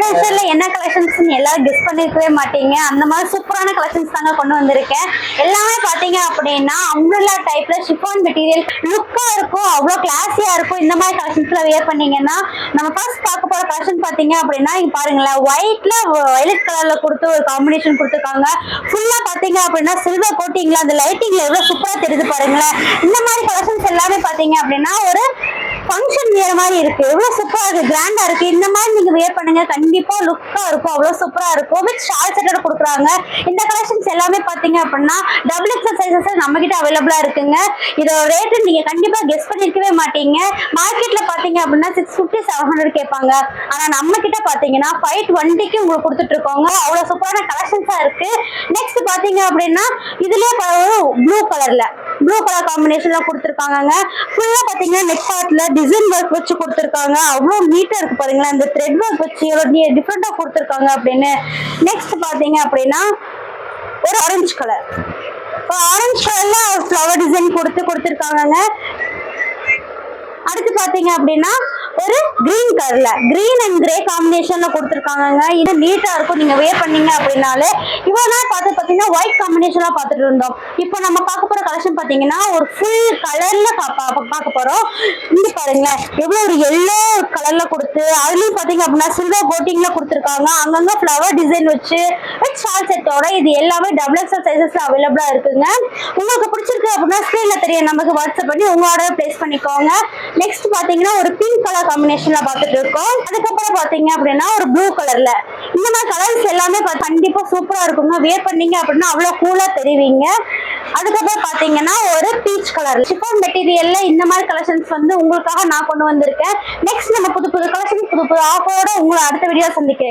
கலெக்ஷன்ல என்ன கலெக்ஷன்ஸ் எல்லாரும் கெஸ் பண்ணிருக்கவே மாட்டீங்க. அந்த மாதிரி சூப்பரான கலெக்ஷன்ஸ் தாங்க கொண்டு வந்திருக்கேன். எல்லாமே பாத்தீங்க அப்படின்னா அம்ப்ரெல்லா டைப்ல ஷிஃபான் மெட்டீரியல் லுக்கா இருக்கும், அவ்வளவு கிளாஸியா இருக்கும். இந்த மாதிரி கலெக்ஷன்ஸ்ல வியர் பண்ணீங்கன்னா நம்ம ஃபர்ஸ்ட் பார்க்க போற கலெக்ஷன் பாத்தீங்க அப்படின்னா இங்க பாருங்களேன், ஒயிட்ல வயலட் கலர்ல கொடுத்து ஒரு காம்பினேஷன் கொடுத்துருக்காங்க. ஃபுல்லா பாத்தீங்க அப்படின்னா சில்வர் கோட்டிங்ல அந்த லைட்டிங்ல எவ்வளவு சூப்பரா தெரியுது பாருங்களேன். இந்த மாதிரி கலெக்ஷன்ஸ் எல்லாமே பாத்தீங்க அப்படின்னா ஒரு ஃபங்க்ஷன் வேற மாதிரி இருக்கு, எவ்வளவு சூப்பரா இருக்கு, கிராண்டா இருக்கு. இந்த மாதிரி நீங்க வியர் பண்ணுங்க, கண்டிப்பா லுக்கா இருக்கும், அவ்வளவு சூப்பரா இருக்கும். வித் ஷால் செட்டோட கொடுக்குறாங்க. இந்த கலெக்ஷன்ஸ் எல்லாமே பாத்தீங்க அப்படின்னா டபுள் எக்ஸல் சைஸஸ் நம்ம கிட்ட அவைலபிளா இருக்குங்க. இதோட ரேட் நீங்க கண்டிப்பா கெஸ் பண்ணிருக்கவே மாட்டீங்க. மார்க்கெட்ல பாத்தீங்க அப்படின்னா 650 700 கேட்பாங்க. ஆனா நம்ம கிட்ட பாத்தீங்கன்னா 520க்கு உங்களுக்கு கொடுத்துட்டு இருக்கோங்க. அவ்வளவு சூப்பரான கலெக்ஷன்ஸா இருக்கு. நெக்ஸ்ட் பாத்தீங்க அப்படின்னா இதுலயே ப்ளூ கலர் காம்பினேஷன்ல கொடுத்துருக்காங்க. ஃபுல்லா பாத்தீங்கன்னா நெக் பார்ட்ல டிசைன் ஒர்க் வச்சு கொடுத்துருக்காங்க. அவ்வளவு நீட்டா இருக்கு பாருங்களேன். இந்த த்ரெட் ஒர்க் வச்சு எவ்வளவு டிஃப்ரெண்டா கொடுத்துருக்காங்க அப்படின்னு. நெக்ஸ்ட் பாத்தீங்க அப்படின்னா ஒரு ஆரஞ்சு கலர்ல ஃப்ளவர் டிசைன் கொடுத்துருக்காங்க. அடுத்து பாத்தீங்க அப்படின்னா ஒரு கிரீன் கலர்ல கிரீன் அண்ட் கிரே காம்பினேஷன்ல கொடுத்துருக்காங்க. இது நீட்டா இருக்கும், நீங்க வேர் பண்ணீங்க அப்படின்னாலே. இவ்வளவு நாள் பாத்தீங்கன்னா ஒயிட் காம்பினேஷன்ல பாத்துட்டு இருந்தோம். இப்போ நம்ம பார்க்க போற கலெக்ஷன் பாத்தீங்கன்னா ஒரு ஃபுல் கலர்ல பார்க்க போறோம். இங்க பாருங்களேன், எவ்வளவு ஒரு எல்லோ கலர்ல கொடுத்து அதுலயும் பாத்தீங்க அப்படின்னா சில்வர் கோட்டிங்ல கொடுத்துருக்காங்க. அங்கங்க ஃபிளவர் டிசைன் வச்சு ஷால் செட்டோட இது எல்லாமே டபுள் எக்ஸல் சைஸஸ் அவைலபிளா இருக்குங்க. உங்களுக்கு பிடிச்சிருக்கு அப்படின்னா ஸ்கிரீன்ல தெரிய நமக்கு வாட்ஸ்அப் பண்ணி உங்க ஆர்டர் பிளேஸ் பண்ணிக்கோங்க. நெக்ஸ்ட் பாத்தீங்கன்னா ஒரு பிங்க் கலர் காம்பினேஷன்ல பாத்துட்டு இருக்கோம். அதுக்கப்புறம் பாத்தீங்க அப்படின்னா ஒரு ப்ளூ கலர்ல. இந்த மாதிரி கலர்ஸ் எல்லாமே கண்டிப்பா சூப்பரா இருக்குங்க. வியர் பண்ணீங்க அப்படின்னா அவ்வளவு கூலா தெரிவிங்க. அதுக்கப்புறம் பாத்தீங்கன்னா ஒரு பீச் கலர் ஷிஃபான் மெட்டீரியல்ல இந்த மாதிரி கலெக்ஷன்ஸ் உங்களுக்காக நான் கொண்டு வந்திருக்கேன். நெக்ஸ்ட் நம்ம புது கலெக்ஷன் புது ஆஃபரோட உங்களை அடுத்த வீடியோ சந்திக்கிறேன்.